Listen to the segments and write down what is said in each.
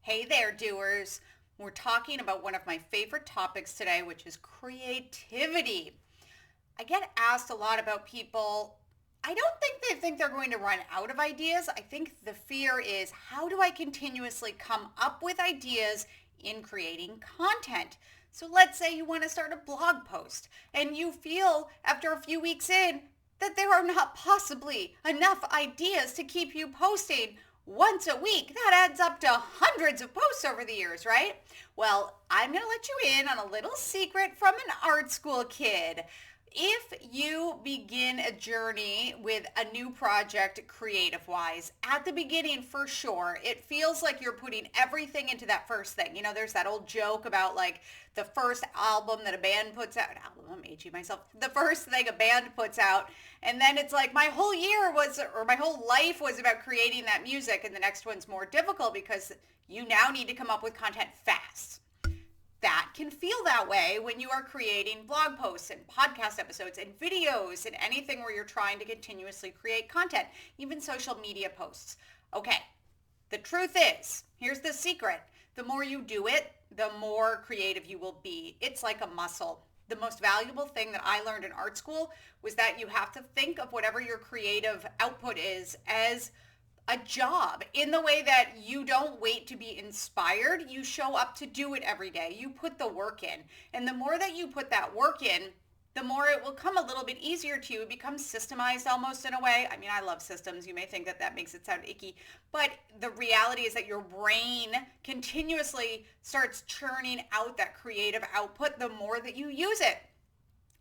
Hey there, doers. We're talking about one of my favorite topics today, which is creativity. I get asked a lot about people. I don't think they think they're going to run out of ideas. I think the fear is, how do I continuously come up with ideas in creating content? So let's say you want to start a blog post and you feel after a few weeks in that there are not possibly enough ideas to keep you posting once a week. That adds up to hundreds of posts over the years, right? Well, I'm going to let you in on a little secret from an art school kid. If you begin a journey with a new project creative-wise, at the beginning for sure, it feels like you're putting everything into that first thing. You know, there's that old joke about like the first album that a band puts out. I'm aging myself. The first thing a band puts out, and then it's like my whole year was, or my whole life was about creating that music, and the next one's more difficult because you now need to come up with content fast. That can feel that way when you are creating blog posts and podcast episodes and videos and anything where you're trying to continuously create content, even social media posts. Okay, the truth is, here's the secret. The more you do it, the more creative you will be. It's like a muscle. The most valuable thing that I learned in art school was that you have to think of whatever your creative output is as a job, in the way that you don't wait to be inspired. You show up to do it every day. You put the work in. And the more that you put that work in, the more it will come a little bit easier to you. It becomes systemized almost in a way. I mean, I love systems. You may think that that makes it sound icky, but the reality is that your brain continuously starts churning out that creative output the more that you use it.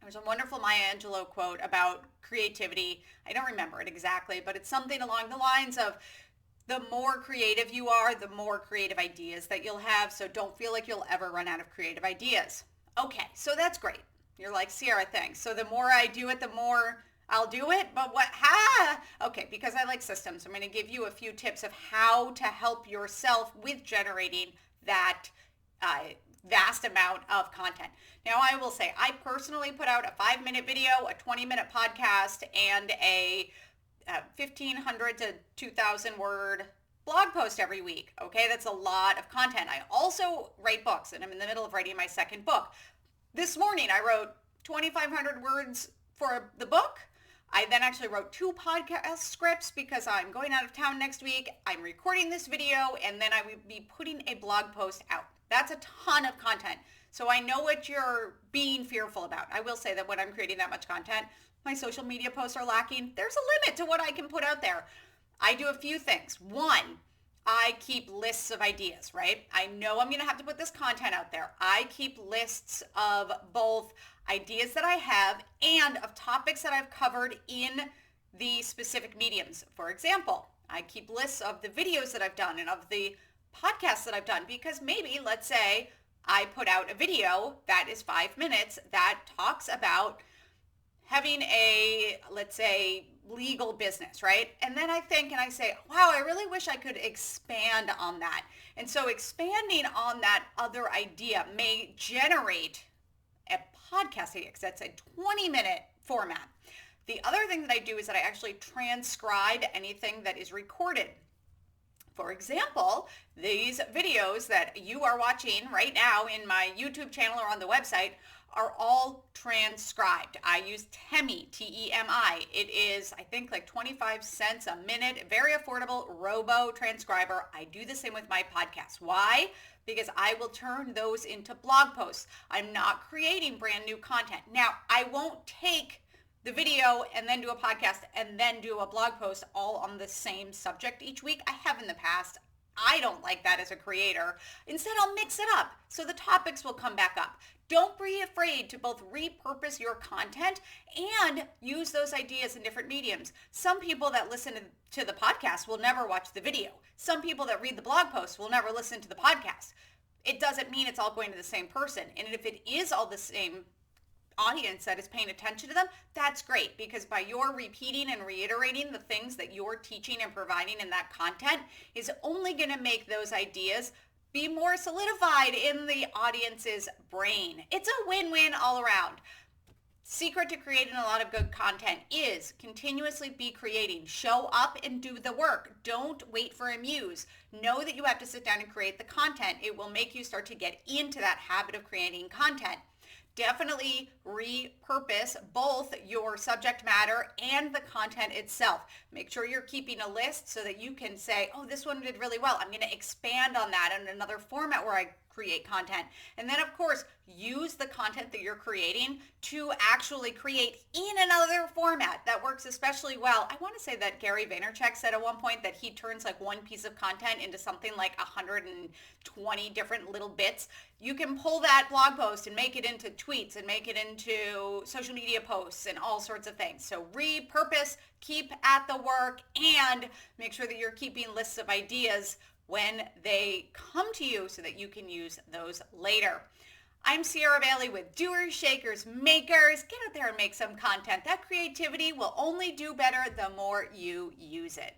There's a wonderful Maya Angelou quote about creativity. I don't remember it exactly, but it's something along the lines of, the more creative you are, the more creative ideas that you'll have. So don't feel like you'll ever run out of creative ideas. Okay, so that's great. You're like, Sierra, thanks. So the more I do it, the more I'll do it. But what? Okay, because I like systems, I'm going to give you a few tips of how to help yourself with generating that vast amount of content. Now, I will say, I personally put out a 5-minute video, a 20-minute podcast, and a 1,500 to 2,000 word blog post every week. Okay, that's a lot of content. I also write books, and I'm in the middle of writing my second book. This morning, I wrote 2,500 words for the book. I then actually wrote 2 podcast scripts because I'm going out of town next week. I'm recording this video, and then I will be putting a blog post out. That's a ton of content. So I know what you're being fearful about. I will say that when I'm creating that much content, my social media posts are lacking. There's a limit to what I can put out there. I do a few things. One, I keep lists of ideas, right? I know I'm going to have to put this content out there. I keep lists of both ideas that I have and of topics that I've covered in the specific mediums. For example, I keep lists of the videos that I've done and of the podcasts that I've done, because maybe, let's say, I put out a video that is 5 minutes that talks about having a, let's say, legal business, right? And then I think and I say, wow, I really wish I could expand on that. And so expanding on that other idea may generate a podcast idea, because that's a 20-minute format. The other thing that I do is that I actually transcribe anything that is recorded. For example, these videos that you are watching right now in my YouTube channel or on the website are all transcribed. I use Temi, T-E-M-I. It is, I think, like 25 cents a minute, very affordable robo transcriber. I do the same with my podcast. Why? Because I will turn those into blog posts. I'm not creating brand new content. Now, I won't take the video and then do a podcast and then do a blog post all on the same subject each week. I have in the past. I don't like that as a creator. Instead, I'll mix it up so the topics will come back up. Don't be afraid to both repurpose your content and use those ideas in different mediums. Some people that listen to the podcast will never watch the video. Some people that read the blog post will never listen to the podcast. It doesn't mean it's all going to the same person. And if it is all the same audience that is paying attention to them, that's great, because by your repeating and reiterating the things that you're teaching and providing in that content is only going to make those ideas be more solidified in the audience's brain. It's a win-win all around. Secret to creating a lot of good content is continuously be creating. Show up and do the work. Don't wait for a muse. Know that you have to sit down and create the content. It will make you start to get into that habit of creating content. Definitely repurpose both your subject matter and the content itself. Make sure you're keeping a list so that you can say, oh, this one did really well. I'm going to expand on that in another format where I create content. And then, of course, use the content that you're creating to actually create in another format. That works especially well. I want to say that Gary Vaynerchuk said at one point that he turns like one piece of content into something like 120 different little bits. You can pull that blog post and make it into tweets and make it into social media posts and all sorts of things. So repurpose, keep at the work, and make sure that you're keeping lists of ideas when they come to you so that you can use those later. I'm Sierra Bailey with Doers, Shakers, Makers. Get out there and make some content. That creativity will only do better the more you use it.